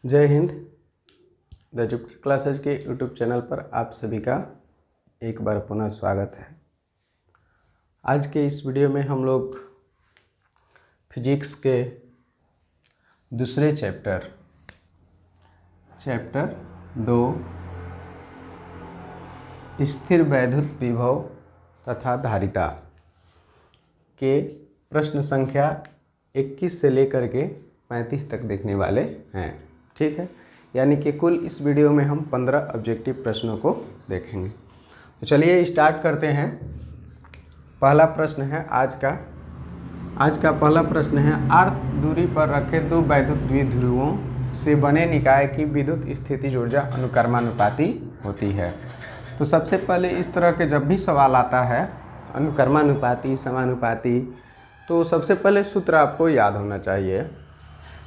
जय Hind. The Jupiter classes के YouTube channel पर आप सभी का एक बार पुनः स्वागत है। आज के इस वीडियो में हम लोग फिजिक्स के दूसरे चैप्टर 2 स्थिर वैद्युत विभव तथा धारिता के प्रश्न संख्या 21 से लेकर के 35 तक देखने वाले हैं। ठीक है, यानी कि कुल इस वीडियो में हम 15 ऑब्जेक्टिव प्रश्नों को देखेंगे। तो चलिए स्टार्ट करते हैं। पहला प्रश्न है आज का पहला प्रश्न है, आर्थ दूरी पर रखे दो वैद्युत द्विध्रुवों से बने निकाय की विद्युत स्थितिज ऊर्जा अनुक्रमानुपाती होती है। तो सबसे पहले इस तरह के जब भी सवाल आता है अनुक्रमानुपाती, समानुपाती, तो सबसे पहले सूत्र आपको याद होना चाहिए।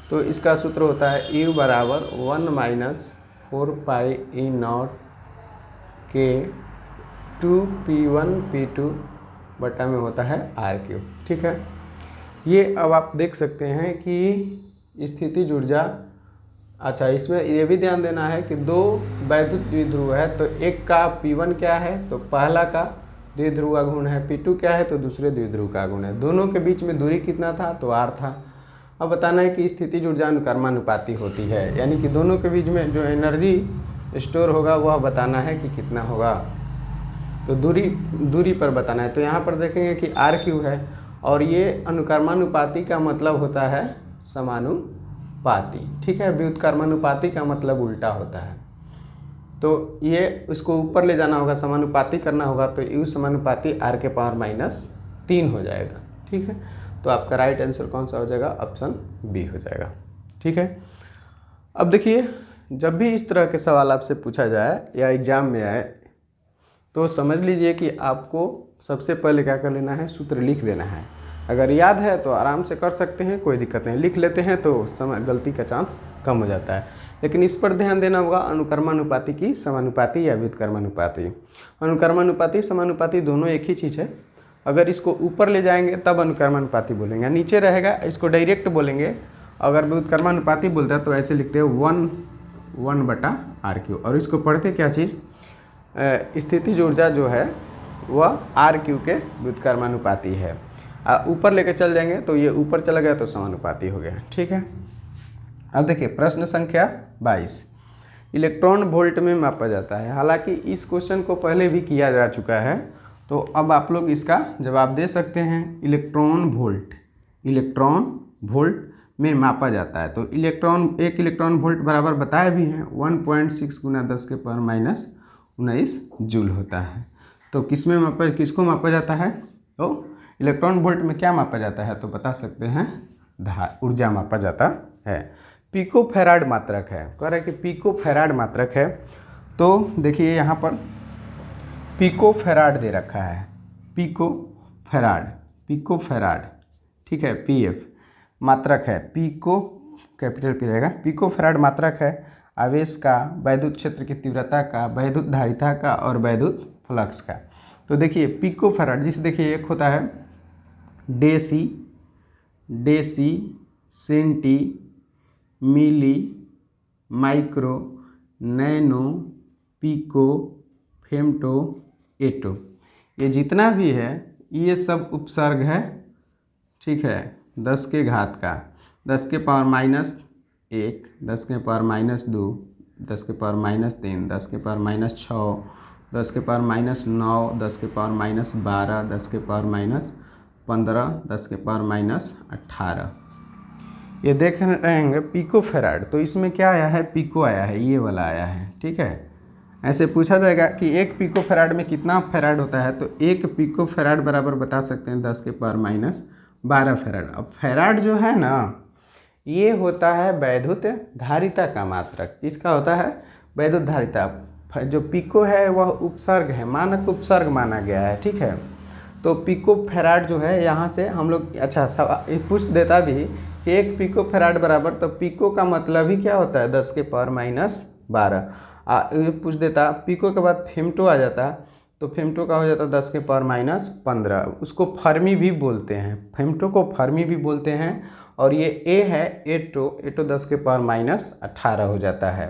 तो इसका सूत्र होता है U बराबर 1 - 4 पाई E नॉट के 2P1 P2 बटा में होता है R3। ठीक है, ये अब आप देख सकते हैं कि स्थितिज ऊर्जा, अच्छा इसमें ये भी ध्यान देना है कि दो वैद्युत द्विध्रुव है, तो एक का P1 क्या है, तो पहला का द्विध्रुव का गुण है, P2 क्या है, तो दूसरे द्विध्रुव का गुण है। दोनों के बीच में दूरी कितना था, तो R था। अब बताना है कि स्थितिज ऊर्जा अनुक्रमानुपाती होती है, यानी कि दोनों के बीच में जो एनर्जी स्टोर होगा वह बताना है कि कितना होगा। तो दूरी पर बताना है। तो यहाँ पर देखेंगे कि RQ है और ये अनुक्रमानुपाती का मतलब होता है समानुपाती। ठीक है, व्युत्क्रमानुपाती का मतलब उल्टा होता है। तो ये उसको ऊपर ले जाना होगा, समानुपाती करना होगा, तो U समानुपाती R के पावर -3 हो जाएगा। ठीक है, तो आपका राइट आंसर कौन सा हो जाएगा, ऑप्शन बी हो जाएगा। ठीक है, अब देखिए जब भी इस तरह के सवाल आपसे पूछा जाए या एग्जाम में आए तो समझ लीजिए कि आपको सबसे पहले क्या कर लेना है, सूत्र लिख देना है। अगर याद है तो आराम से कर सकते हैं, कोई दिक्कत नहीं। लिख लेते हैं तो समय गलती का चांस कम हो जाता है, लेकिन इस पर ध्यान देना होगा अनुक्रमानुपाती की समानुपाती या व्युत्क्रमानुपाती। अनुक्रमानुपाती समानुपाती दोनों एक ही चीज़ है। अगर इसको ऊपर ले जाएंगे तब अनुक्रमानुपाती बोलेंगे, नीचे रहेगा इसको डायरेक्ट बोलेंगे। अगर व्युत्क्रमानुपाती बोलता है तो ऐसे लिखते हैं 1/RQ, और इसको पढ़ते क्या चीज़, स्थितिज ऊर्जा जो है वह RQ के व्युत्क्रमानुपाती है। ऊपर लेके चल जाएंगे तो ये ऊपर चला गया तो समानुपाती हो गया। ठीक है, अब देखिए प्रश्न संख्या 22 इलेक्ट्रॉन वोल्ट में मापा जाता है। हालांकि इस क्वेश्चन को पहले भी किया जा चुका है, तो अब आप लोग इसका जवाब दे सकते हैं। इलेक्ट्रॉन वोल्ट में मापा जाता है। तो एक इलेक्ट्रॉन वोल्ट बराबर बताए भी हैं 1.6 × 10⁻⁹ जूल होता है। तो किसको मापा जाता है, तो इलेक्ट्रॉन वोल्ट में क्या मापा जाता है, तो बता सकते हैं ऊर्जा मापा जाता है। पिको फैराड मात्रक है, कह रहे हैं कि पिको फैराड मात्रक है। तो देखिए यहाँ पर पिको फैराड दे रखा है, पिको फैराड। ठीक है, PF मात्रक है, पिको कैपिटल P रहेगा। पिको फैराड मात्रक है आवेश का, वैद्युत क्षेत्र की तीव्रता का, वैद्युत धारिता का और वैद्युत फ्लक्स का। तो देखिए पिको फैराड, जिसे देखिए एक होता है डेसी, सेंटी, मिली, माइक्रो, नैनो, पिको, फेम्टो, एटो, ये जितना भी है ये सब उपसर्ग है। ठीक है, 10 के घात का, 10 के पावर -1, 10 के पावर -2, 10 के पावर -3, 10 के पावर -6, 10 के पावर -9, 10 के पावर -12, 10 के पावर -15, 10 के पावर -18। ये देख रहे हैं पिको फैराड। तो इसमें क्या आया है, पिको आया है, ये वाला आया है। ठीक है, ऐसे पूछा जाएगा कि एक पिको फैराड में कितना फैराड होता है, तो एक पिको फैराड बराबर बता सकते हैं 10 के पावर -12 फैराड। अब फैराड जो है ना, ये होता है वैद्युत धारिता का मात्रक। इसका होता है वैद्युत धारिता। जो पिको है वह उपसर्ग है, मानक उपसर्ग माना गया है। ठीक है, तो पिको फैराड जो है यहाँ से हम लोग, अच्छा सवाल पूछ देता भी कि एक पिको फैराड बराबर, तो पिको का मतलब ही क्या होता है 10 के पावर -12। पूछ देता पिको के बाद फेम्टो आ जाता, तो फेम्टो का हो जाता 10 के पावर -15। उसको फर्मी भी बोलते हैं, फेम्टो को फर्मी भी बोलते हैं और ये ए है 8 10 के पावर -18 हो जाता है।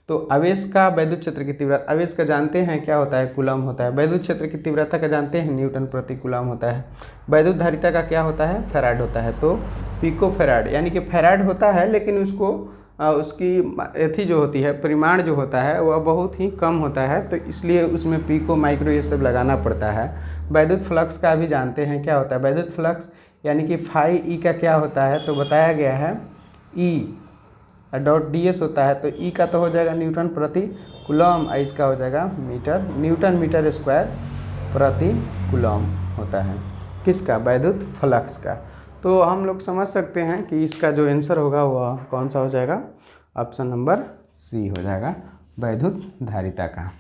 तो आवेश का वैद्युत क्षेत्र की तीव्रता, आवेश का जानते हैं क्या होता है, कूलम होता है। वैद्युत क्षेत्र की तीव्रता का जानते हैं न्यूटन प्रति कूलम होता है। वैद्युत धारिता का क्या होता है, फैराड होता है। तो पिको फैराड यानी कि फैराड होता है, लेकिन उसको उसकी एथी जो होती है, परिमाण जो होता है वह बहुत ही कम होता है, तो इसलिए उसमें पिको माइक्रो ये सब लगाना पड़ता है। वैद्युत फ्लक्स का भी जानते हैं क्या होता है, वैद्युत फ्लक्स यानी कि फाई ई का क्या होता है, तो बताया गया है ई डॉट डी एस होता है। तो ई का तो हो जाएगा न्यूटन प्रति कूलम, इसका हो जाएगा मीटर, न्यूटन मीटर स्क्वायर प्रति कूलम होता है। किसका, वैद्युत फ्लक्स का। तो हम लोग समझ सकते हैं कि इसका जो आंसर होगा वह कौन सा हो जाएगा, ऑप्शन नंबर सी हो जाएगा, वैद्युत धारिता का।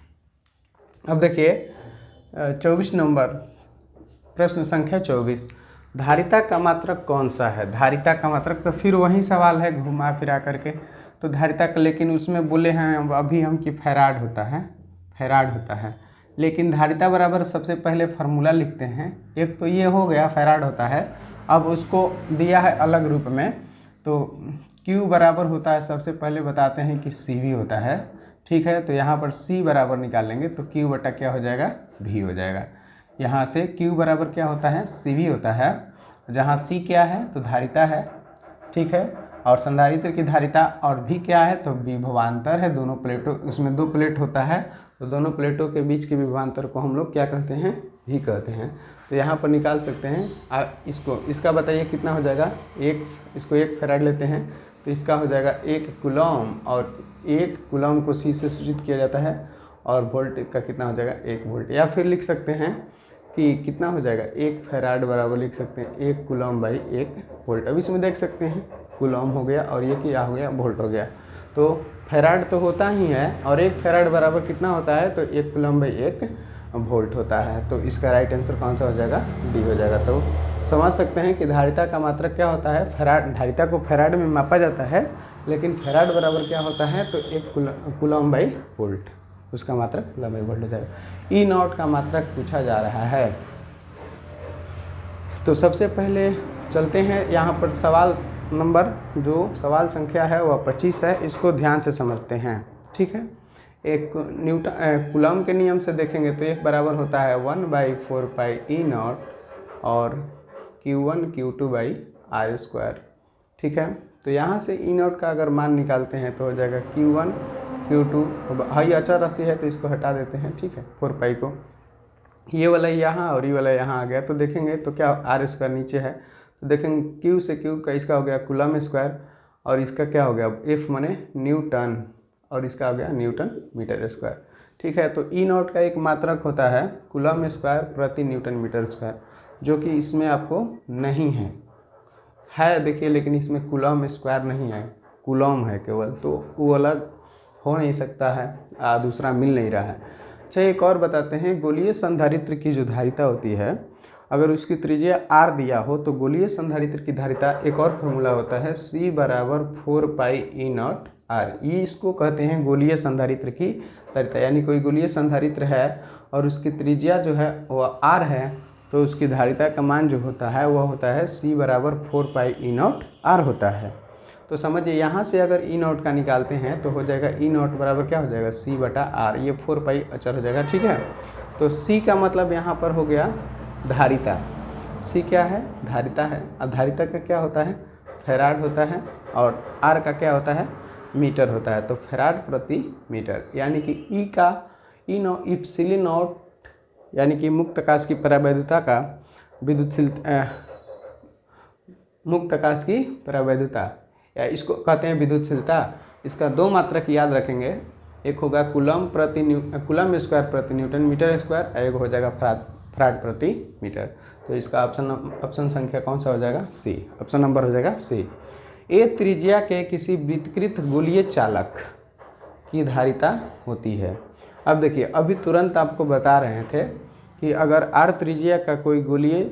अब देखिए 24 नंबर प्रश्न संख्या 24, धारिता का मात्रक कौन सा है। धारिता का मात्रक, तो फिर वही सवाल है घुमा फिरा करके। तो धारिता का, लेकिन उसमें बोले हैं अभी हम कि फैराड होता है, फैराड होता है। लेकिन धारिता बराबर सबसे पहले फार्मूला लिखते हैं। एक तो ये हो गया फैराड होता है, अब उसको दिया है अलग रूप में। तो Q बराबर होता है, सबसे पहले बताते हैं कि CV होता है, ठीक है। तो यहाँ पर C बराबर निकालेंगे तो Q बटा क्या हो जाएगा, V हो जाएगा। यहाँ से Q बराबर क्या होता है, CV होता है, जहाँ C क्या है तो धारिता है, ठीक है। और संधारित्र की धारिता, और V क्या है तो विभवांतर है, दोनों प्लेटों, उसमें 2 प्लेट होता है, तो दोनों प्लेटों के बीच के विभवांतर को हम लोग क्या कहते हैं, V कहते हैं। तो यहाँ पर निकाल सकते हैं इसको, इसका बताइए कितना हो जाएगा, इसको 1 फैराड लेते हैं तो इसका हो जाएगा 1 कूलम, और 1 कूलम को C से सूचित किया जाता है, और वोल्ट का कितना हो जाएगा 1 वोल्ट। या फिर लिख सकते हैं कि कितना हो जाएगा, 1 फैराड बराबर लिख सकते हैं 1 कूलम बाई 1 वोल्ट। अब इसमें देख सकते हैं कूलम हो गया और ये क्या हो गया, वोल्ट हो गया। तो फैराड तो होता ही है, और 1 फैराड बराबर कितना होता है, तो 1 कूलम बाई 1 वोल्ट होता है। तो इसका राइट आंसर कौन सा हो जाएगा, डी हो जाएगा। तो समझ सकते हैं कि धारिता का मात्रक क्या होता है, फैराड। धारिता को फैराड में मापा जाता है, लेकिन फैराड बराबर क्या होता है, तो 1 कूलम बाई वोल्ट, उसका मात्रक कूलम बाई वोल्ट हो जाएगा। ई नॉट का मात्रक पूछा जा रहा है। तो सबसे पहले चलते हैं यहाँ पर सवाल नंबर, जो सवाल संख्या है वह 25 है, इसको ध्यान से समझते हैं, ठीक है। एक न्यूटन कूलम के नियम से देखेंगे तो एक बराबर होता है 1/4 पाई ई नॉट और Q1 Q2 by are square, ठीक है। तो यहाँ से ई नॉट का अगर मान निकालते हैं तो हो जाएगा Q1 Q2, हाई अचर राशि है तो इसको हटा देते हैं, ठीक है, 4 पाई को, ये वाला यहाँ और ये वाला यहाँ आ गया। तो देखेंगे तो क्या आर स्क्वायर नीचे है, तो देखेंगे Q से Q का इसका हो गया कूलम स्क्वायर, और इसका क्या हो गया, F माने न्यूटन, और इसका हो गया न्यूटन मीटर स्क्वायर, ठीक है। तो ई नॉट का एक मात्रक होता है कूलम स्क्वायर प्रति न्यूटन मीटर स्क्वायर, जो कि इसमें आपको नहीं है देखिए, लेकिन इसमें कूलम स्क्वायर नहीं है, कूलम है केवल, तो वो अलग हो नहीं सकता है, दूसरा मिल नहीं रहा है। अच्छा, एक और बताते हैं, गोलीय संधारित्र की जो धारिता होती है, अगर उसकी त्रिज्या r दिया हो तो गोलीय संधारित्र की धारिता, एक और फॉर्मूला होता है C बराबर 4 पाई ई नॉट r। ये इसको कहते हैं गोलीय संधारित्र की धारिता। यानी कोई गोलीय संधारित्र है और उसकी त्रिज्या जो है वह r है, तो उसकी धारिता का मान जो होता है वह होता है C बराबर 4 पाई ई नॉट r होता है। तो समझिए यहाँ से अगर ई नॉट का निकालते हैं तो हो जाएगा ई नॉट बराबर क्या हो जाएगा, C बटा r, ये 4 पाई अचर हो जाएगा, ठीक है। तो C का मतलब यहाँ पर हो गया धारिता, C क्या है, धारिता है। अब धारिता का क्या होता है, फैराड होता है, और R का क्या होता है, मीटर होता है। तो फैराड प्रति मीटर, यानी कि ई का इप्सिलॉन नॉट, यानी कि मुक्त आकाश की परावैद्युता का विद्युतशील मुक्त आकाश की परावैद्युता, या इसको कहते हैं विद्युतशीलता। इसका 2 मात्रक याद रखेंगे, एक होगा कूलम स्क्वायर प्रति न्यूटन मीटर स्क्वायर, एक हो जाएगा फैराड प्रति मीटर। तो इसका ऑप्शन संख्या कौन सा हो जाएगा, सी, ऑप्शन नंबर हो जाएगा सी। ए त्रिज्या के किसी वृत्तकृत गोलीय चालक की धारिता होती है। अब देखिए, अभी तुरंत आपको बता रहे थे कि अगर r त्रिज्या का कोई गोलीय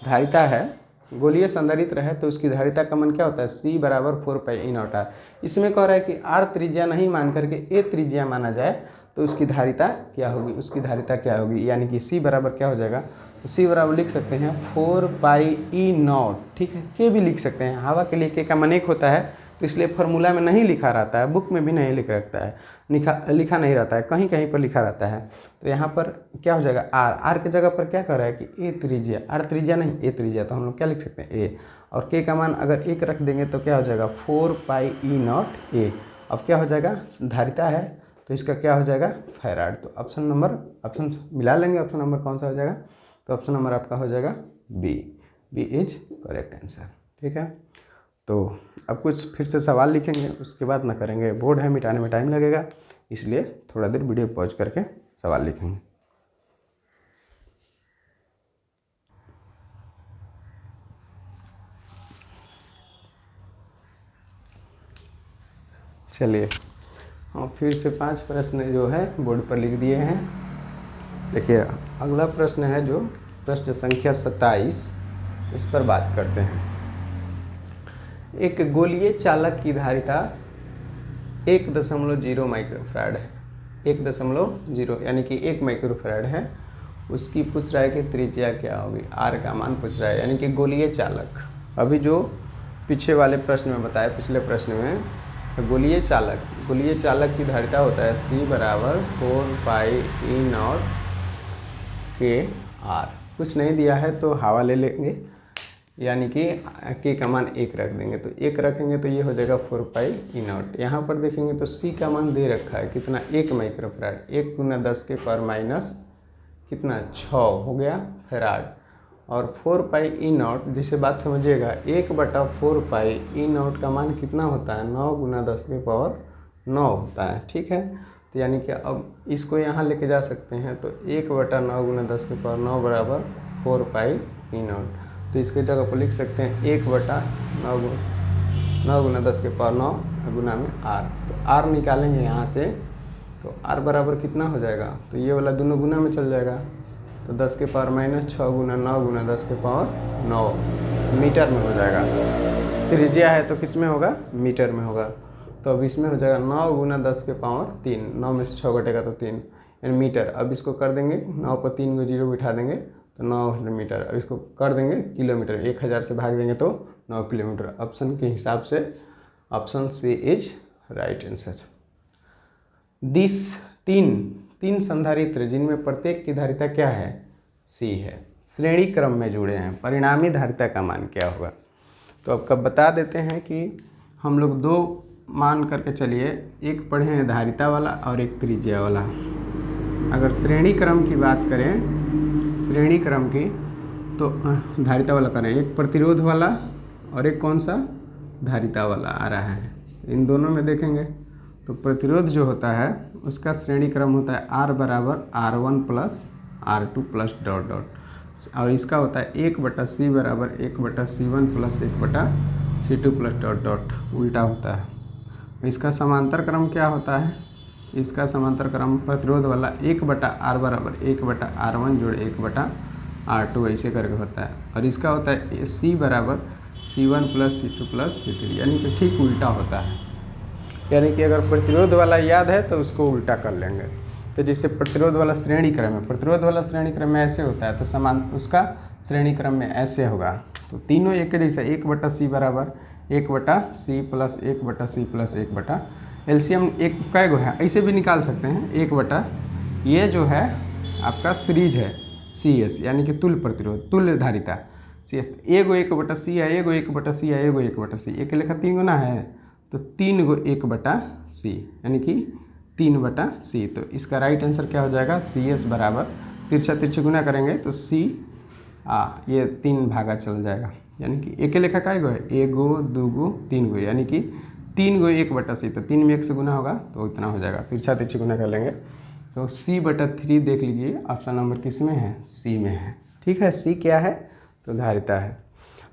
धारिता है, गोलीय संधारित्र है, तो उसकी धारिता का मान क्या होता है, C बराबर 4 पाई ई नॉट r। इसमें कह रहा है कि r त्रिज्या नहीं मान करके a त्रिज्या माना जाए तो उसकी धारिता क्या होगी, उसकी धारिता क्या होगी, यानी कि C बराबर क्या हो जाएगा, तो सी बराबर लिख सकते हैं 4 पाई ई नॉट, ठीक है। के भी लिख सकते हैं, हवा के लिए के का मान 1 होता है, तो इसलिए फार्मूला में नहीं लिखा रहता है, बुक में भी नहीं लिखा रहता है, लिखा नहीं रहता है, कहीं कहीं पर लिखा रहता है। तो यहाँ पर क्या हो जाएगा आर के जगह पर क्या कर रहा है कि ए त्रिज्या, आर त्रिज्या नहीं ए त्रिज्या, तो हम लोग क्या लिख सकते हैं ए, और के का मान अगर 1 रख देंगे तो क्या हो जाएगा 4 पाई ई नॉट ए। अब क्या हो जाएगा, धारिता है तो इसका क्या हो जाएगा फैराड। तो ऑप्शन मिला लेंगे, ऑप्शन नंबर कौन सा हो जाएगा, तो ऑप्शन नंबर आपका हो जाएगा बी इज करेक्ट आंसर, ठीक है। तो अब कुछ फिर से सवाल लिखेंगे, उसके बाद ना करेंगे, बोर्ड है मिटाने में टाइम लगेगा, इसलिए थोड़ा देर वीडियो पॉज करके सवाल लिखेंगे। चलिए हाँ, फिर से 5 प्रश्न जो है बोर्ड पर लिख दिए हैं। देखिए अगला प्रश्न है जो प्रश्न संख्या 27, इस पर बात करते हैं। एक गोलीय चालक की धारिता 1.0 माइक्रोफैराड है, 1.0 यानी कि 1 माइक्रोफैराड है। उसकी पूछ रहा है कि त्रिज्या क्या होगी, आर का मान पूछ रहा है, यानी कि गोलीय चालक। अभी जो पीछे वाले प्रश्न में बताया, पिछले प्रश्न में, तो गोलीय चालक की धारिता होता है सी बराबर 4 पाई ई नॉट के आर। कुछ नहीं दिया है तो हवा ले लेंगे, यानी कि के का मान 1 रख देंगे, तो 1 रखेंगे तो ये हो जाएगा 4 पाई ई नॉट। यहाँ पर देखेंगे तो सी का मान दे रखा है कितना, 1 माइक्रोफैराड, 1 गुना 10 के पावर माइनस कितना 6 हो गया फैराड, और 4 पाई ई नॉट, जिसे बात समझिएगा 1/4 पाई ई नॉट का मान कितना होता है 9 गुना 10 के पावर 9 होता है, ठीक है। तो यानी कि अब इसको यहाँ लेके जा सकते हैं, तो 1/9 गुना 10 के पावर 9 बराबर 4 पाई ई नॉट। तो इसके जगह पर लिख सकते हैं 1/9 गुना 10 के पावर 9 गुना में आर। तो आर निकालेंगे यहाँ से, तो आर बराबर कितना हो जाएगा, तो ये वाला दोनों गुना में चल जाएगा, तो 10 के पावर माइनस 6 गुना 9 गुना 10 के पावर 9 मीटर में हो जाएगा। त्रिज्या है तो किस में होगा, मीटर में होगा। तो अब इसमें हो जाएगा 9 गुना 10 के पावर 3, 9 में से 6 घटेगा तो 3 यानी मीटर। अब इसको कर देंगे 9 पर 3 को 0 बिठा देंगे तो 9 मीटर। अब इसको कर देंगे किलोमीटर, 1000 से भाग देंगे तो 9 किलोमीटर। ऑप्शन के हिसाब से option C is right answer. तीन संधारित्र जिनमें प्रत्येक की धारिता क्या है, सी है, श्रेणी क्रम में जुड़े हैं, परिणामी धारिता का मान क्या होगा। तो अब कब बता देते हैं कि हम लोग 2 मान करके चलिए, एक पढ़े हैं धारिता वाला और एक त्रिज्या वाला। अगर श्रेणी क्रम की बात करें, श्रेणी क्रम की, तो धारिता वाला करें, एक प्रतिरोध वाला और एक कौन सा धारिता वाला आ रहा है। इन दोनों में देखेंगे तो प्रतिरोध जो होता है उसका श्रेणी क्रम होता है R बराबर R1 plus R2 plus dot dot, और इसका होता है 1/C बराबर 1/C1 plus 1/C2 plus dot dot, उल्टा होता है। इसका समांतर क्रम क्या होता है, इसका समांतर क्रम प्रतिरोध वाला 1/R बराबर 1/R1 जोड़ 1/R2 ऐसे करके होता है, और इसका होता है C बराबर C1 plus C2 plus C3, यानी कि ठीक उल्टा होता है। यानी कि अगर प्रतिरोध वाला याद है तो उसको उल्टा कर लेंगे। तो जैसे प्रतिरोध वाला श्रेणी क्रम है, प्रतिरोध वाला श्रेणी क्रम में ऐसे होता है, तो समान उसका श्रेणी क्रम में ऐसे होगा। तो तीनों एक जैसा, 1/C बराबर 1/C plus 1/C plus 1/, LCM एक कै गो है ऐसे भी निकाल सकते हैं, 1/, ये जो है आपका सीरीज है CS, यानी कि तुल्य प्रतिरोध, तुल्य धारिता CS। एगो 1/C है, एगो 1/C है, एगो 1/C, एक लेखा 3 गुना है तो 3 गो 1/C, यानी कि 3/C। तो इसका राइट आंसर क्या हो जाएगा, CS बराबर तिरछा तिरछे गुना करेंगे तो C ये 3 भागा चल जाएगा, यानी कि एक लेखा का गो है, एगो 2 गो 3 गो, यानी कि 3 गो 1/C, तो 3 में 1 से गुना होगा तो इतना हो जाएगा, तिरछा तिरछे गुना कर लेंगे। तो C/3 देख लीजिए, ऑप्शन नंबर किस में है, C में है, ठीक है। C क्या है, तो धारिता है।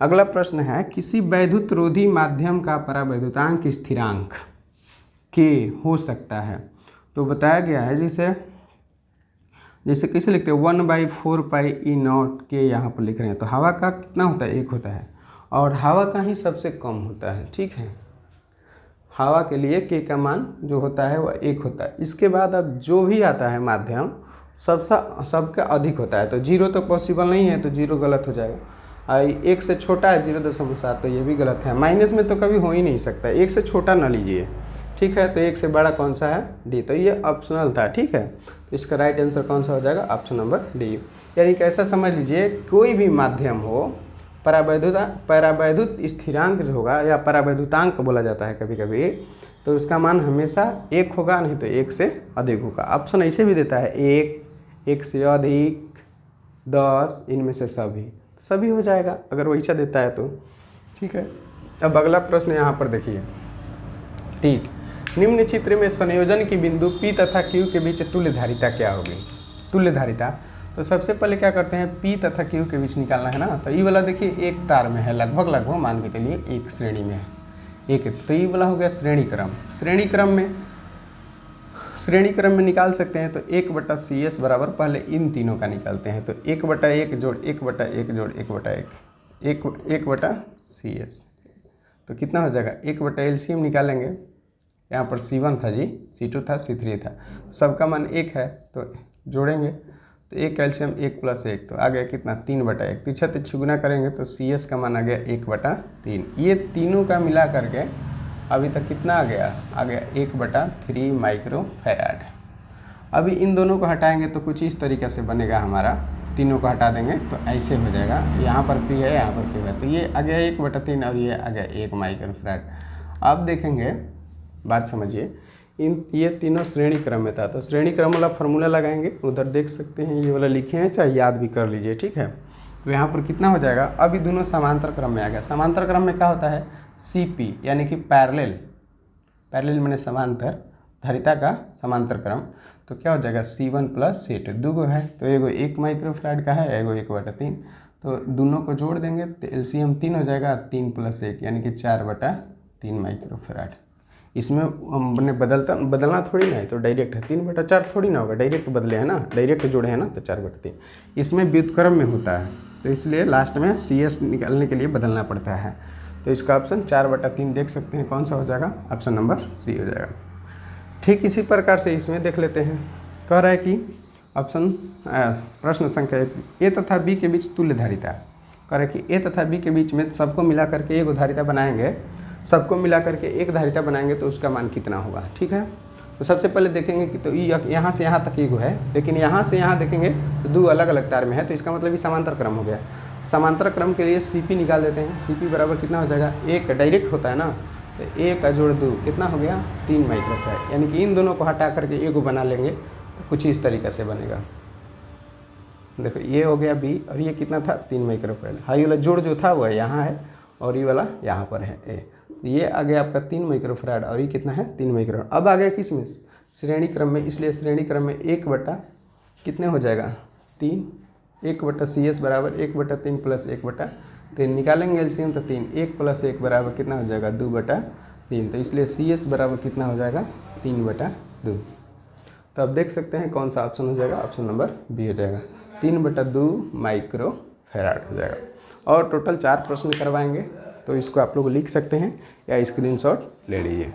अगला प्रश्न है, किसी वैद्युत रोधी माध्यम का परावैद्युतांक स्थिरांक K हो सकता है। तो बताया गया है जैसे कैसे लिखते हैं, 1/4 पाई ई नॉट के यहाँ पर लिख रहे हैं। तो हवा का कितना होता है, 1 होता है, और हवा का ही सबसे कम होता है, ठीक है। हवा के लिए K का मान जो होता है वह 1 होता है। इसके बाद अब जो भी आता है माध्यम, सबका अधिक होता है, तो 0 तो पॉसिबल नहीं है, तो 0 गलत हो जाएगा। और 1 से छोटा है 0.7, तो ये भी गलत है। माइनस में तो कभी हो ही नहीं सकता, 1 से छोटा ना लीजिए, ठीक है। तो 1 से बड़ा कौन सा है? डी। तो ये ऑप्शनल था, ठीक है। तो इसका राइट आंसर कौन सा हो जाएगा? Option number D. यानी कि ऐसा समझ लीजिए, कोई भी माध्यम हो, परावैद्युत स्थिरांक जो होगा या परावैद्युतांक बोला जाता है कभी कभी, तो उसका मान हमेशा 1 होगा, नहीं तो 1 से अधिक होगा। ऑप्शन ऐसे भी देता है 1 से अधिक, 10, इनमें से सभी हो जाएगा अगर वैसा देता है तो, ठीक है। अब अगला प्रश्न यहाँ पर देखिए 30। निम्न चित्र में संयोजन की बिंदु P तथा Q के बीच तुल्य धारिता क्या होगी? तुल्य धारिता, तो सबसे पहले क्या करते हैं, P तथा Q के बीच निकालना है ना। तो ये वाला देखिए एक तार में है, लगभग मान के चलिए एक श्रेणी में है, एक, तो ये वाला हो गया श्रेणी क्रम में निकाल सकते हैं। तो 1/CS बराबर पहले इन तीनों का निकालते हैं, तो 1/1 जोड़ 1/1 जोड़ 1/CS, तो कितना हो जाएगा? 1/LCM निकालेंगे, यहाँ पर C1 था जी, C2 था, C3 था, सबका मान 1 है, तो जोड़ेंगे, तो 1 LCM 1 + 1, तो आ गया कितना? 3/1, पीछे गुना करेंगे तो CS का मान आ गया 1/3। ये तीनों का मिला करके अभी तक कितना आ गया? 1/3 माइक्रोफैराड। अभी इन दोनों को हटाएंगे तो कुछ इस तरीके से बनेगा हमारा, तीनों को हटा देंगे तो ऐसे हो जाएगा, यहाँ पर P है, यहाँ पर Q है, तो ये आ गया 1/3 और ये आ गया 1 माइक्रोफैराड। अब देखेंगे, बात समझिए, ये तीनों श्रेणी क्रम में था, तो श्रेणी क्रम वाला फार्मूला लगाएंगे, उधर देख सकते हैं, ये वाला लिखे हैं, चाहे याद भी कर लीजिए, ठीक है। तो यहाँ पर कितना हो जाएगा? अभी दोनों समांतर क्रम में आ गया। समांतर क्रम में क्या होता है? CP यानी कि पैरेलल माने समांतर, धारिता का समांतर क्रम, तो क्या हो जाएगा? C1 + C2, दूगो है, तो एगो 1 माइक्रोफैराड का है, एगो 1/3, तो दोनों को जोड़ देंगे तो LCM 3 हो जाएगा, 3 + 1 यानी कि 4/3 माइक्रोफैराड। इसमें हमने बदलना थोड़ी ना है, तो डायरेक्ट है, 3/4 थोड़ी ना होगा, डायरेक्ट बदले हैं ना, डायरेक्ट जोड़े हैं ना, तो 4/3। इसमें व्युत्क्रम में होता है, तो इसलिए लास्ट में CS निकालने के लिए बदलना पड़ता है। तो इसका ऑप्शन 4/3 देख सकते हैं, कौन सा हो जाएगा? ऑप्शन नंबर C हो जाएगा। ठीक इसी प्रकार से इसमें देख लेते हैं, कह रहा है कि प्रश्न संख्या A तथा B के बीच तुल्य धारिता, कह रहा है कि A तथा B के बीच में सबको मिला करके एक धारिता बनाएंगे, सबको मिला करके एक धारिता बनाएंगे तो उसका मान कितना होगा, ठीक है। तो सबसे पहले देखेंगे कि तो यहाँ से यहाँ तक एगो है, लेकिन यहाँ से यहाँ देखेंगे तो दो अलग अलग तार में है, तो इसका मतलब ये समांतर क्रम हो गया। समांतर क्रम के लिए CP निकाल देते हैं। CP बराबर कितना हो जाएगा? 1 डायरेक्ट होता है ना, तो 1 जोड़ 2 कितना हो गया? 3 माइक्रोफैराड, यानी कि इन दोनों को हटा करके एगो बना लेंगे तो कुछ इस तरीके से बनेगा। देखो ये हो गया B और ये कितना था? 3 माइक्रोफैराड। हाई वाला जोड़ जो था वह यहाँ है और ये वाला यहाँ पर है A, ये आ गया आपका 3 माइक्रोफैराड और ये कितना है? 3 माइक्रोफैराड। अब आ गया किस में? श्रेणी क्रम में, इसलिए श्रेणी क्रम में 1 कितने हो जाएगा? 3, 1/CS बराबर 1/3 + 1/3 निकालेंगे LCM, तो 3, 1 + 1 बराबर कितना हो जाएगा? 2/3, तो इसलिए CS बराबर कितना हो जाएगा? 3/2। तो अब देख सकते हैं कौन सा ऑप्शन हो जाएगा? ऑप्शन नंबर B हो जाएगा, 3/2 माइक्रोफैराड हो जाएगा। और टोटल 4 प्रश्न करवाएंगे, तो इसको आप लोग लिख सकते हैं या स्क्रीनशॉट ले लीजिए।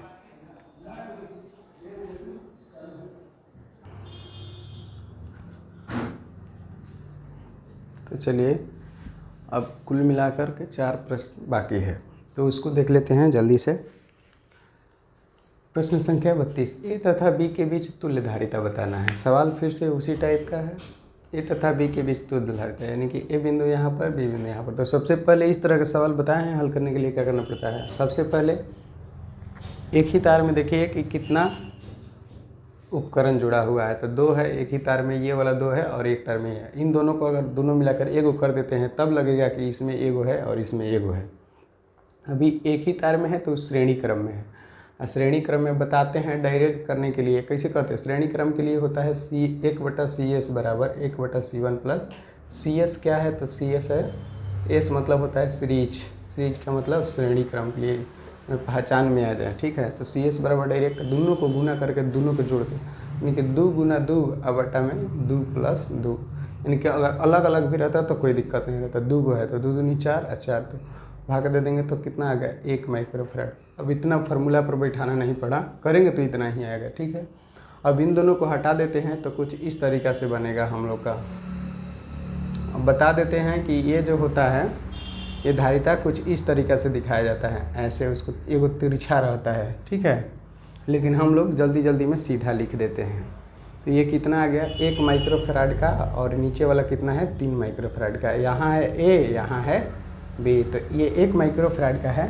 तो चलिए अब कुल मिलाकर के 4 प्रश्न बाकी है, तो उसको देख लेते हैं जल्दी से। प्रश्न संख्या 32, A तथा B के बीच तुल्य धारिता बताना है। सवाल फिर से उसी टाइप का है, A तथा B के बीच तुल्य धारिता, यानी कि A बिंदु यहाँ पर, B बिंदु यहाँ पर। तो सबसे पहले इस तरह के सवाल बताए हैं, हल करने के लिए क्या करना पड़ता है? सबसे पहले एक ही तार में देखिए कि कितना उपकरण जुड़ा हुआ है, तो 2 है एक ही तार में, ये वाला 2 है और एक तार में है। इन दोनों को अगर दोनों मिलाकर एगो कर देते हैं तब लगेगा कि इसमें एगो है और इसमें एगो है। अभी एक ही तार में है तो श्रेणी क्रम में है, और श्रेणी क्रम में बताते हैं डायरेक्ट करने के लिए कैसे करते हैं। श्रेणी क्रम के लिए होता है 1/CS बराबर 1/C1 + CS क्या है? तो CS है, S मतलब होता है सीरीज का मतलब श्रेणी क्रम के लिए पहचान में आ जाए, ठीक है। तो CS बराबर डायरेक्ट दोनों को गुना करके दोनों को जोड़ दो, यानी कि 2 × 2 बटा में 2 + 2, यानी कि अगर अलग अलग भी रहता तो कोई दिक्कत नहीं रहता। 2 है तो 2 दूनी 4 और 4 तो भाग दे देंगे तो कितना आ गया? 1 माइक्रोफैराड। अब इतना फार्मूला पर बैठाना नहीं पड़ा, करेंगे तो इतना ही आएगा, ठीक है। अब इन दोनों को हटा देते हैं तो कुछ इस तरीक़ा से बनेगा हम लोग का। अब बता देते हैं कि ये जो होता है ये धारिता कुछ इस तरीक़ा से दिखाया जाता है, ऐसे उसको एगो तिरछा रहता है, ठीक है, लेकिन हम लोग जल्दी जल्दी में सीधा लिख देते हैं। तो ये कितना आ गया 1 माइक्रोफैराड का, और नीचे वाला कितना है 3 माइक्रोफैराड का। यहाँ है ए, यहाँ है बी, तो ये 1 माइक्रोफैराड का है।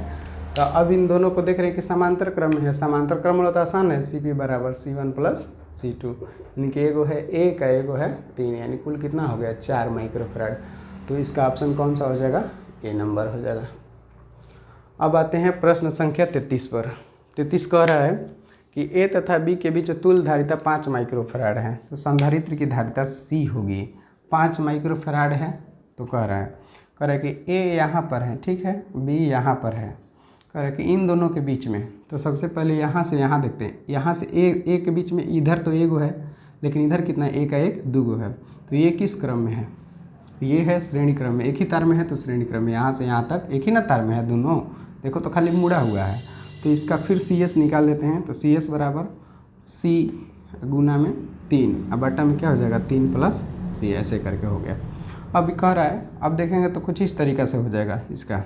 तो अब इन दोनों को देख रहे हैं कि समांतर क्रम में है। समांतर क्रम वाला तो आसान है, CP बराबर C1 प्लस C2, यानी कि एगो है ए का, एगो है 3, यानी कुल कितना हो गया 4 माइक्रोफैराड। तो इसका ऑप्शन कौन सा हो जाएगा, ए नंबर हो जाएगा। अब आते हैं प्रश्न संख्या 33 पर। 33 कह रहा है कि ए तथा बी के बीच तुल्य धारिता 5 माइक्रोफैराड है, तो संधारित्र की धारिता C होगी। 5 माइक्रोफैराड है, तो कह रहा है कि ए यहाँ पर है, ठीक है, बी यहाँ पर है, कह रहा है कि इन दोनों के बीच में। तो सबसे पहले यहाँ से यहाँ देखते हैं, यहाँ से ए के बीच में इधर तो एगो है, लेकिन इधर कितना है, ए का 1 2 है। तो ये किस क्रम में है, ये है श्रेणी क्रम में, एक ही तार में है तो श्रेणी क्रम में। यहाँ से यहाँ तक एक ही ना तार में है दोनों, देखो तो खाली मुड़ा हुआ है। तो इसका फिर CS निकाल देते हैं। तो CS बराबर C गुना में 3, अब बटा में क्या हो जाएगा 3 प्लस C, ऐसे करके हो गया। अब कह रहा है, अब देखेंगे तो कुछ इस तरीक़ा से हो जाएगा, इसका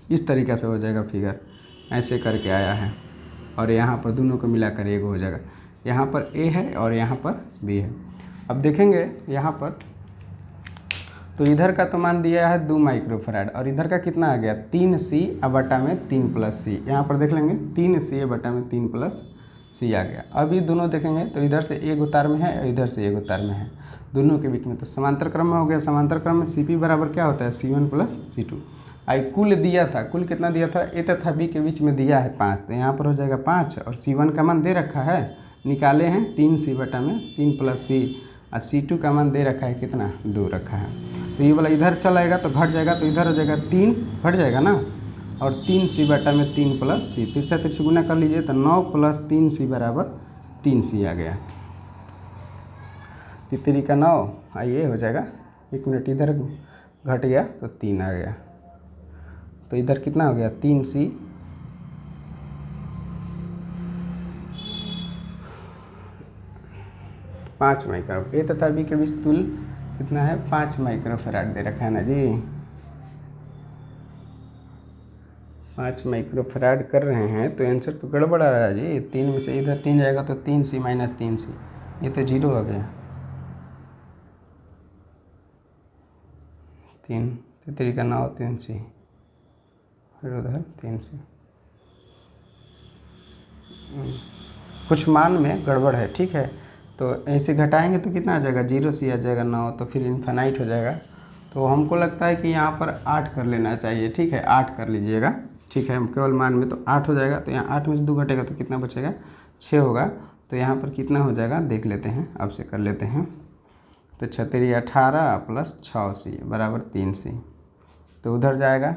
इस तरीक़ा से हो जाएगा फिगर, ऐसे करके आया है, और यहाँ पर दोनों को मिलाकर एगो हो जाएगा। यहाँ पर A है और यहाँ पर B है। अब देखेंगे यहाँ पर, तो इधर का तो मान दिया है 2 माइक्रोफैराड, और इधर का कितना आ गया 3C बटा में 3 प्लस C। यहाँ पर देख लेंगे 3C बटा में 3 प्लस C आ गया। अभी दोनों देखेंगे तो इधर से एक उतार में है और इधर से एक उतार में है, दोनों के बीच में, तो समांतर क्रम में हो गया। समांतर क्रम में CP बराबर क्या होता है C1 प्लस C2। आई कुल दिया था, कुल कितना दिया था, ए तथा बी के बीच में दिया है 5, तो यहाँ पर हो जाएगा 5, और C1 का मान दे रखा है, निकाले हैं 3C बटा में 3 प्लस C, और C2 का मान दे रखा है कितना 2 रखा है। तो ये वाला इधर चलाएगा तो घट जाएगा, तो इधर हो जाएगा 3, घट जाएगा ना, और 3C बटा में 3 प्लस C, तिरछा तिरछी गुना कर लीजिए तो 9 प्लस 3C बराबर 3C आ गया। तितरी का 9, ये हो जाएगा, 1 मिनट इधर घट गया तो 3 आ गया, तो इधर कितना हो गया 3C 5 माइक्रो। ए तथा बी के बीच तुल्य कितना है 5 माइक्रोफैराड दे रखा है ना जी, 5 माइक्रोफैराड कर रहे हैं, तो आंसर तो गड़बड़ आ रहा है जी। 3 में से इधर 3 जाएगा तो 3C माइनस 3C, ये तो 0 हो गया। 3 तितरी का 9 3C, फिर उधर 3C, कुछ मान में गड़बड़ है, ठीक है। तो ऐसे घटाएंगे तो कितना आ जाएगा 0C आ जाएगा 9, तो फिर इन्फिनाइट हो जाएगा। तो हमको लगता है कि यहाँ पर 8 कर लेना चाहिए, ठीक है, 8 कर लीजिएगा, ठीक है। हम केवल मान में तो 8 हो जाएगा, तो यहाँ 8 में से 2 घटेगा तो कितना बचेगा 6 होगा। तो यहाँ पर कितना हो जाएगा देख लेते हैं, अब से कर लेते हैं। तो 6 18 प्लस 6C बराबर 3C, तो उधर जाएगा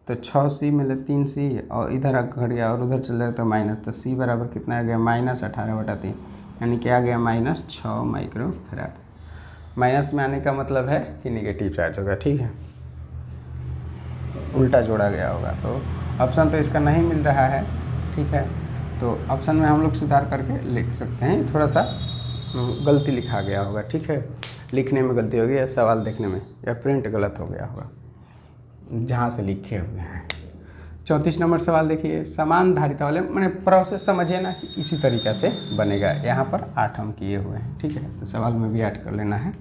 तो 6C मिले 3C, और इधर घट गया और उधर चल जाएगा तो माइनस, तो C बराबर कितना आ गया -18 बटा 3, यानी कि आ गया -6 माइक्रोफैराड। माइनस में आने का मतलब है कि निगेटिव चार्ज होगा, ठीक है, उल्टा जोड़ा गया होगा। तो ऑप्शन तो इसका नहीं मिल रहा है, ठीक है। तो ऑप्शन में हम लोग सुधार करके लिख सकते हैं, थोड़ा सा गलती लिखा गया होगा, ठीक है, लिखने में गलती होगी या सवाल देखने में, या प्रिंट गलत हो गया होगा जहाँ से लिखे हुए हैं। 34 नंबर सवाल देखिए, समान धारिता वाले, मैंने प्रोसेस समझिए ना कि इसी तरीक़े से बनेगा। यहाँ पर 8 हम किए हुए हैं, ठीक है, तो सवाल में भी ऐड कर लेना है।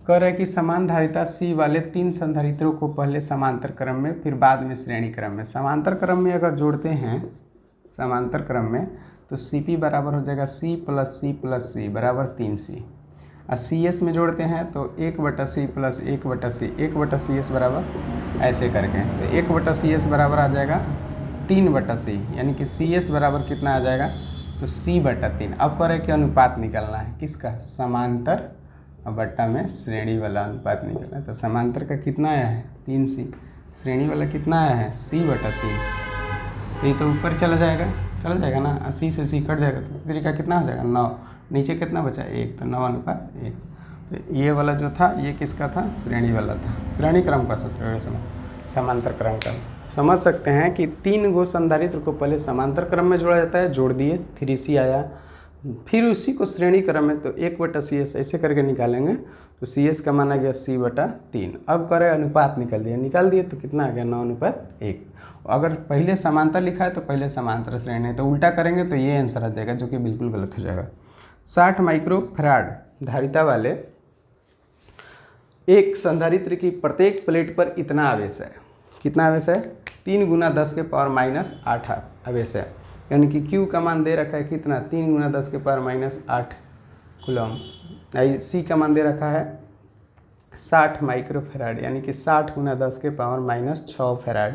कह रहे हैं कि समान धारिता C वाले 3 संधारित्रों को पहले समांतर क्रम में, फिर बाद में श्रेणी क्रम में। समांतर क्रम में अगर जोड़ते हैं समांतर क्रम में, तो CP बराबर हो जाएगा C प्लस C बराबर 3C, और CS में जोड़ते हैं तो 1/C प्लस 1/C 1/CS बराबर ऐसे करके, तो 1/CS बराबर आ जाएगा 3/C, यानी कि CS बराबर कितना आ जाएगा तो C/3। अब कह रहे हैं कि अनुपात निकालना है, किसका, समांतर बट्टा में श्रेणी वाला अनुपात निकालना है। तो समांतर का कितना आया है 3C, श्रेणी वाला कितना आया है C/3, तो ये तो ऊपर चला जाएगा ना, 80 से C कट जाएगा, तो तरीका कितना हो जाएगा 9, नीचे कितना बचा 1, तो 9/1। तो ये वाला जो था ये किसका था, श्रेणी वाला था, श्रेणी क्रम का सूत्र समांतर क्रम का समझ सकते हैं कि 3 गो संधारित्र को पहले समांतर क्रम में जोड़ा जाता है, जोड़ दिए 3C आया, फिर उसी को श्रेणी क्रम में तो 1/CS ऐसे करके निकालेंगे तो CS का मान आ गया C/3। अब करें अनुपात निकाल दिए तो कितना आ गया 9:1। अगर पहले समांतर लिखा है तो पहले समांतर श्रेणी, तो उल्टा करेंगे तो ये आंसर आ जाएगा, जो कि बिल्कुल गलत हो जाएगा। 60 माइक्रोफैराड धारिता वाले एक संधारित्र की प्रत्येक प्लेट पर इतना आवेश है। कितना आवेश है? 3 × 10⁻8 आवेश है, यानी कि Q का मान दे रखा है कितना? 3 × 10⁻8 कूलम। C का मान दे रखा है 60 माइक्रोफैराड, यानी कि 60 × 10⁻6 फैराड।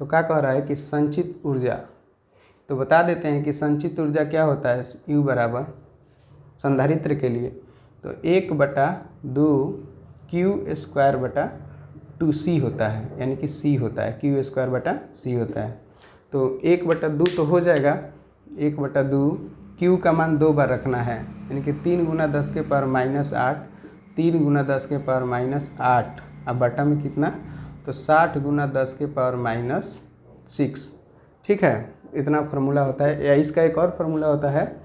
तो क्या कह रहा है कि संचित ऊर्जा, तो बता देते हैं कि संचित ऊर्जा क्या होता है, U बराबर संधारित्र के लिए तो 1/2Q²/2C होता है, यानी कि C होता है, Q²/C होता है। तो 1/2 तो हो जाएगा, 1/2 Q का मान 2 बार रखना है, यानी कि 3 × 10⁻8, 3 × 10⁻8, अब बटा में कितना? तो 60 × 10⁻6। ठीक है, इतना फार्मूला होता है। या इसका एक और फार्मूला होता है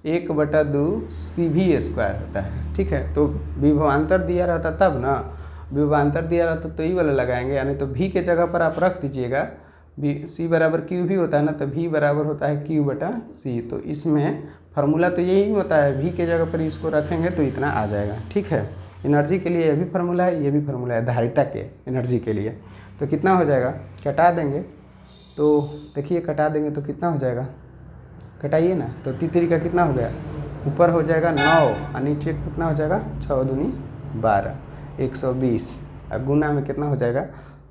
1/2 CV² होता है। ठीक है, तो विभवांतर दिया रहता तब ना, विभवांतर दिया रहता तो यही वाला लगाएंगे, यानी तो V के जगह पर आप रख दीजिएगा, C बराबर Q भी होता है ना, तो V बराबर होता है Q/C। तो इसमें फार्मूला तो यही होता है, V के जगह पर इसको रखेंगे तो इतना आ जाएगा। ठीक है, एनर्जी के लिए ये भी फार्मूला है, ये भी फार्मूला है धारिता के एनर्जी के लिए। तो कितना हो जाएगा? कटा देंगे तो देखिए, कटा देंगे तो कितना हो जाएगा? कटाइए ना, तो 3 का कितना हो गया? ऊपर हो जाएगा 9 और नीचे कितना हो जाएगा? 6 दूनी 12, 120। अब गुना में कितना हो जाएगा?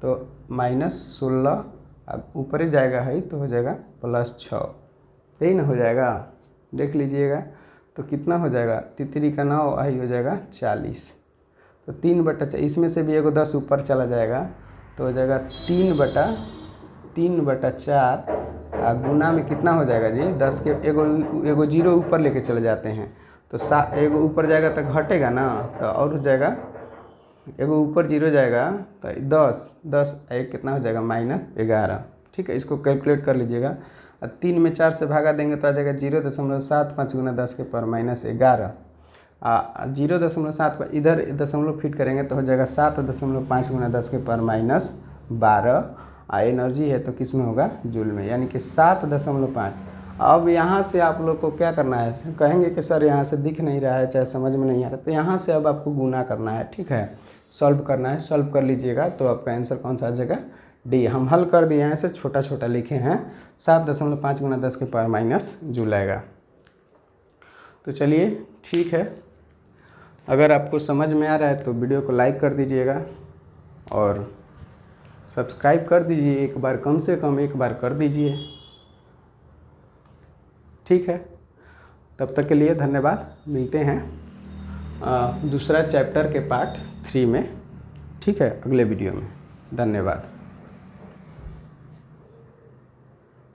तो -16, अब ऊपर ही जाएगा है तो हो जाएगा +6, यही ना हो जाएगा। देख लीजिएगा तो कितना हो जाएगा? 3 का 9 आई हो जाएगा 40, तो 3/4, इसमें से भी एगो 10 ऊपर चला जाएगा तो हो जाएगा 3/4। गुना में कितना हो जाएगा जी? 10 के एगो 0 ऊपर लेके चले जाते हैं तो एगो ऊपर जाएगा तो घटेगा ना, तो और हो जाएगा, एगो ऊपर 0 जाएगा तो 10 एक कितना हो जाएगा? -11। ठीक है, इसको कैलकुलेट कर लीजिएगा। 3 में 4 से भागा देंगे तो आ जाएगा 0.75 × 10⁻11। 0.7 इधर दशमलव फिट करेंगे तो हो जाएगा 7.5 × 10⁻12। एनर्जी है तो किस में होगा? जूल में, यानी कि 7.5। अब यहाँ से आप लोग को क्या करना है? कहेंगे कि सर यहाँ से दिख नहीं रहा है, चाहे समझ में नहीं आ रहा, तो यहाँ से अब आपको गुना करना है। ठीक है, सॉल्व करना है, सॉल्व कर लीजिएगा तो आपका आंसर कौन सा आ जाएगा? डी। हम हल कर दिए हैं, ऐसे छोटा छोटा लिखे हैं, 7.5 × 10⁻- जूल आएगा। तो चलिए ठीक है, अगर आपको समझ में आ रहा है तो वीडियो को लाइक कर दीजिएगा और सब्सक्राइब कर दीजिए, एक बार कम से कम एक बार कर दीजिए। ठीक है, तब तक के लिए धन्यवाद। मिलते हैं दूसरा चैप्टर के पार्ट 3 में। ठीक है, अगले वीडियो में। धन्यवाद।